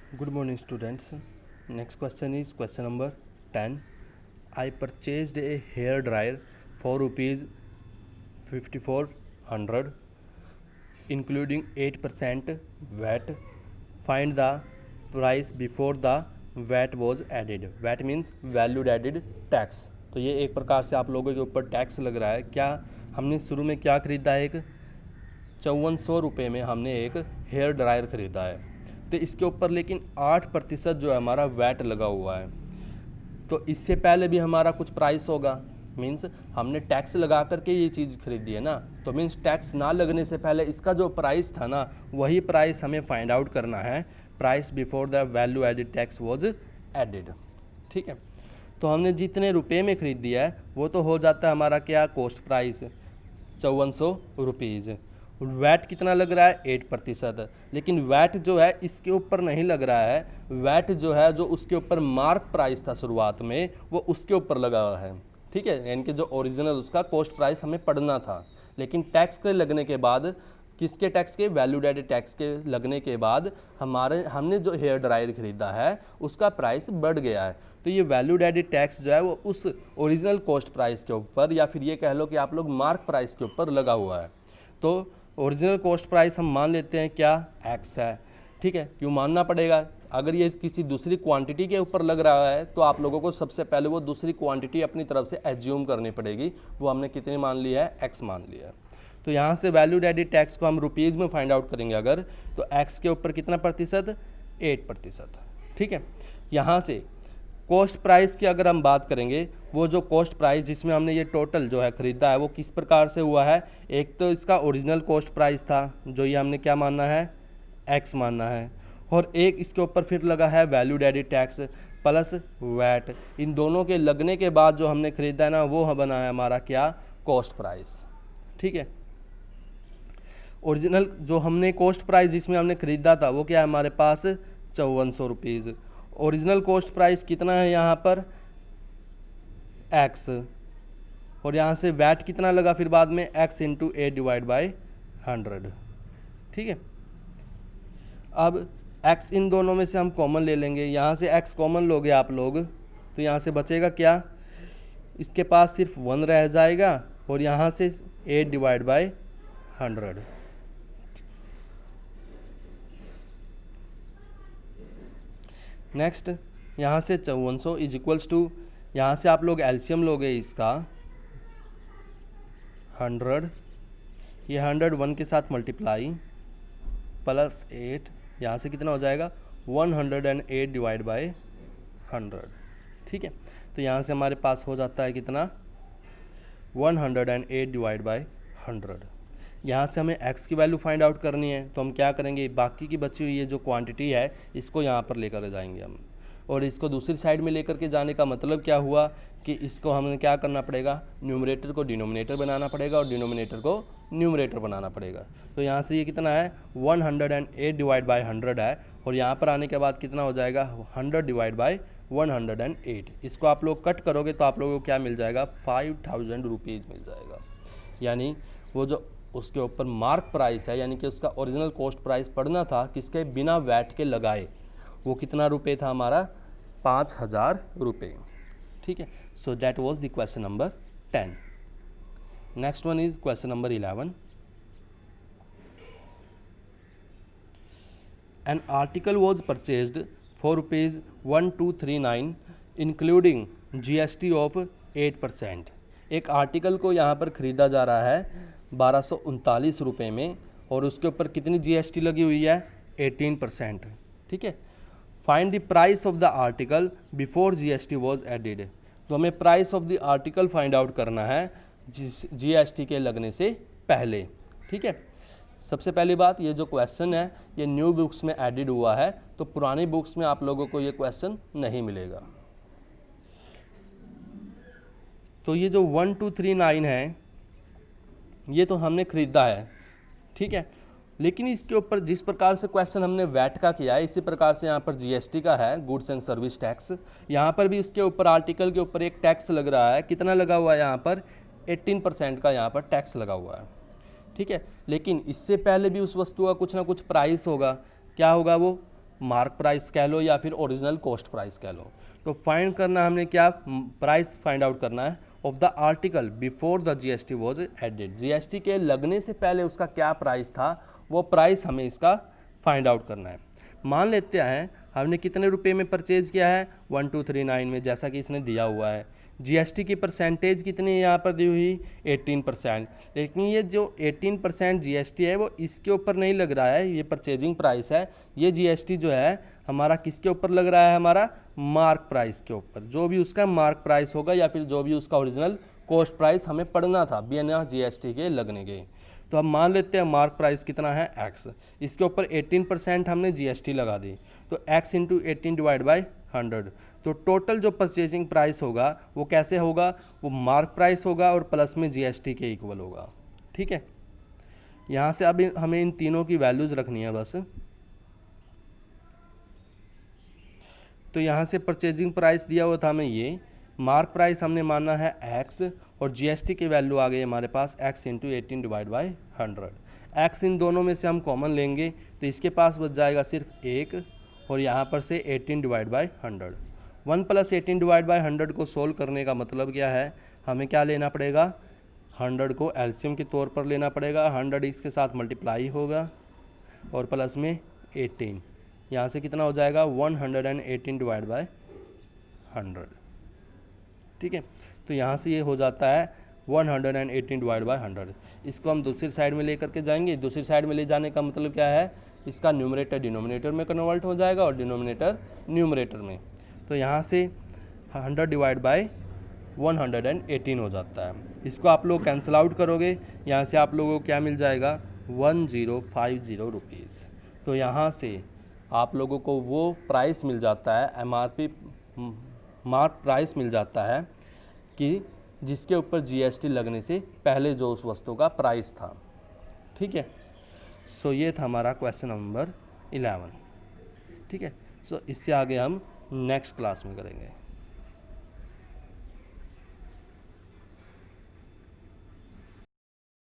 Good morning, students. Next question is question number 10. I purchased a hair dryer for rupees 5400, including 8% VAT. Find the price before the VAT was added. VAT means valued added tax. तो ये एक प्रकार से आप लोगों के ऊपर tax लग रहा है। क्या हमने शुरू में क्या खरीदा है? एक 5400 रुपये में हमने एक हेयर ड्रायर खरीदा है, तो इसके ऊपर लेकिन 8% जो है हमारा वैट लगा हुआ है। तो इससे पहले भी हमारा कुछ प्राइस होगा, मीन्स हमने टैक्स लगा करके ये चीज़ खरीदी है ना, तो मीन्स टैक्स ना लगने से पहले इसका जो प्राइस था ना, वही प्राइस हमें फाइंड आउट करना है। Price before the value added tax was added. ठीक है, तो हमने जितने रुपए में खरीद दिया है वो तो हो जाता है हमारा क्या, कॉस्ट प्राइस 5400 रुपीज़। वैट कितना लग रहा है? 8%। लेकिन वैट जो है इसके ऊपर नहीं लग रहा है। वैट जो है, जो उसके ऊपर मार्क प्राइस था शुरुआत में, वो उसके ऊपर लगा हुआ है। ठीक है, यानी कि जो ओरिजिनल उसका कॉस्ट प्राइस हमें पढ़ना था, लेकिन टैक्स के लगने के बाद, किसके टैक्स के? वैल्यू एडेड टैक्स के लगने के बाद हमने जो हेयर ड्रायर खरीदा है उसका प्राइस बढ़ गया है। तो ये वैल्यू एडेड टैक्स जो है वो उस ओरिजिनल कॉस्ट प्राइस के ऊपर, या फिर ये कह लो कि आप लोग मार्क प्राइस के ऊपर लगा हुआ है। तो ओरिजिनल कॉस्ट प्राइस हम मान लेते हैं क्या, एक्स है। ठीक है, क्यों मानना पड़ेगा? अगर ये किसी दूसरी क्वांटिटी के ऊपर लग रहा है तो आप लोगों को सबसे पहले वो दूसरी क्वांटिटी अपनी तरफ से एज्यूम करनी पड़ेगी। वो हमने कितनी मान लिया है? एक्स मान लिया है। तो यहाँ से वैल्यू एडेड टैक्स को हम रुपीज़ में फाइंड आउट करेंगे अगर, तो एक्स के ऊपर कितना प्रतिशत? 8%। ठीक है, यहाँ से कॉस्ट प्राइस की अगर हम बात करेंगे, वो जो कॉस्ट प्राइस जिसमें हमने ये टोटल जो है खरीदा है वो किस प्रकार से हुआ है? एक तो इसका ओरिजिनल कॉस्ट प्राइस था, जो ये हमने क्या मानना है? एक्स मानना है। और एक इसके ऊपर फिर लगा है value added tax plus VAT. इन दोनों के लगने के बाद जो हमने खरीदा है ना, वो बना है हमारा क्या, कॉस्ट प्राइस। ठीक है, ओरिजिनल जो हमने कॉस्ट प्राइस जिसमें हमने खरीदा था वो क्या है हमारे पास? 5400 रुपीज़। ओरिजिनल कॉस्ट प्राइस कितना है यहाँ पर? एक्स। और यहाँ से वैट कितना लगा फिर बाद में? X into 8/100। ठीक है, अब एक्स इन दोनों में से हम कॉमन ले लेंगे। यहाँ से एक्स कॉमन लोगे आप लोग, तो यहाँ से बचेगा क्या? इसके पास सिर्फ 1 रह जाएगा, और यहाँ से 8/100। नेक्स्ट, यहाँ से 5400 इज इक्वल्स टू, यहाँ से आप लोग एलसीएम लोगे इसका 100, ये 100 1 के साथ मल्टीप्लाई प्लस 8, यहाँ से कितना हो जाएगा? 108/100। ठीक है, तो यहाँ से हमारे पास हो जाता है कितना? 108/100। यहाँ से हमें x की वैल्यू फाइंड आउट करनी है, तो हम क्या करेंगे? बाकी की बची हुई ये जो क्वांटिटी है इसको यहाँ पर लेकर जाएंगे हम, और इसको दूसरी साइड में लेकर के जाने का मतलब क्या हुआ कि इसको हमें क्या करना पड़ेगा? न्यूमरेटर को डिनोमिनेटर बनाना पड़ेगा और डिनोमिनेटर को न्यूमरेटर बनाना पड़ेगा। तो यहाँ से ये कितना है? 108/100 है, और यहाँ पर आने के बाद कितना हो जाएगा? 100/108। इसको आप लोग कट करोगे तो आप लोगों को क्या मिल जाएगा? 5000 रुपीज़ मिल जाएगा। यानी वो जो उसके ऊपर मार्क प्राइस है, यानी कि उसका ओरिजिनल कॉस्ट प्राइस पड़ना था किसके? बिना वैट के लगाए, वो कितना रुपए था हमारा? 5000 रुपये। ठीक है, so that was the question number 10। Next one is question number 11। An article was purchased for ₹1239 including GST of 8%। एक आर्टिकल को यहाँ पर खरीदा जा रहा है 1239 रुपये में, और उसके ऊपर कितनी GST लगी हुई है? 18%। ठीक है, find the price of the article before GST was added. तो हमें price of the article find out करना है GST के लगने से पहले। ठीक है, सबसे पहली बात, ये जो क्वेश्चन है ये न्यू बुक्स में एडिड हुआ है, तो पुरानी बुक्स में आप लोगों को ये क्वेश्चन नहीं मिलेगा। तो ये जो 1239 है ये तो हमने खरीदा है। ठीक है, लेकिन इसके ऊपर जिस प्रकार से क्वेश्चन हमने वैट का किया है, इसी प्रकार से यहाँ पर GST का है, गुड्स एंड सर्विस टैक्स। यहाँ पर भी इसके ऊपर आर्टिकल के ऊपर एक टैक्स लग रहा है। कितना लगा हुआ है यहाँ पर? 18% का यहाँ पर टैक्स लगा हुआ है। ठीक है, लेकिन इससे पहले भी उस वस्तु का कुछ ना कुछ प्राइस होगा। क्या होगा वो? मार्क प्राइस कह लो या फिर ओरिजिनल कॉस्ट प्राइस कह लो। तो फाइंड करना हमने क्या, प्राइस फाइंड आउट करना है of the article before the GST was added. GST के लगने से पहले उसका क्या प्राइस था, वो प्राइस हमें इसका फाइंड आउट करना है। मान लेते हैं हमने कितने रुपए में परचेज किया है, 1239 में, जैसा कि इसने दिया हुआ है। जीएसटी की परसेंटेज कितनी है यहाँ पर दी हुई, 18%। लेकिन ये जो 18% जीएसटी है वो इसके ऊपर नहीं लग रहा है, ये परचेजिंग प्राइस है। ये जीएसटी जो है हमारा किसके ऊपर लग रहा है, हमारा मार्क प्राइस के ऊपर। जो भी उसका मार्क प्राइस होगा या फिर जो भी उसका ओरिजिनल कॉस्ट प्राइस हमें पढ़ना था बिना जीएसटी के लगने के। तो अब मान लेते हैं मार्क प्राइस कितना है, x। इसके ऊपर 18% हमने जीएसटी लगा दी, तो x इंटू 18 डिवाइड बाई 100। तो टोटल जो परचेजिंग प्राइस होगा वो कैसे होगा, वो मार्क प्राइस होगा और प्लस में जीएसटी के इक्वल होगा। ठीक है, यहाँ से अब हमें इन तीनों की वैल्यूज रखनी है बस। तो यहाँ से परचेजिंग प्राइस दिया हुआ था हमें ये, मार्क प्राइस हमने माना है x और जीएसटी की वैल्यू आ गई हमारे पास x into 18 divide by 100। x इन दोनों में से हम कॉमन लेंगे तो इसके पास बच जाएगा सिर्फ 1 और यहाँ पर से 18 divide by 100। 1 plus 18 divide by 100 को सोल्व करने का मतलब क्या है, हमें क्या लेना पड़ेगा, 100 को एलसीएम के तौर पर लेना पड़ेगा। 100 इसके साथ मल्टीप्लाई होगा और प्लस में 18, यहाँ से कितना हो जाएगा 118 डिवाइड बाई 100। ठीक है, तो यहाँ से ये हो जाता है 118 डिवाइड बाई 100। इसको हम दूसरी साइड में लेकर के जाएंगे। दूसरी साइड में ले जाने का मतलब क्या है, इसका न्यूमरेटर डिनोमिनेटर में कन्वर्ट हो जाएगा और डिनोमिनेटर न्यूमरेटर में। तो यहाँ से 100 डिवाइड बाई 118 हो जाता है। इसको आप लोग कैंसिल आउट करोगे, यहाँ से आप लोगों को क्या मिल जाएगा, 1050 रुपीज़। तो यहाँ से आप लोगों को वो प्राइस मिल जाता है, एमआरपी मार्क प्राइस मिल जाता है कि जिसके ऊपर जीएसटी लगने से पहले जो उस वस्तु का प्राइस था। ठीक है, सो ये था हमारा क्वेश्चन नंबर 11। ठीक है, सो इससे आगे हम नेक्स्ट क्लास में करेंगे।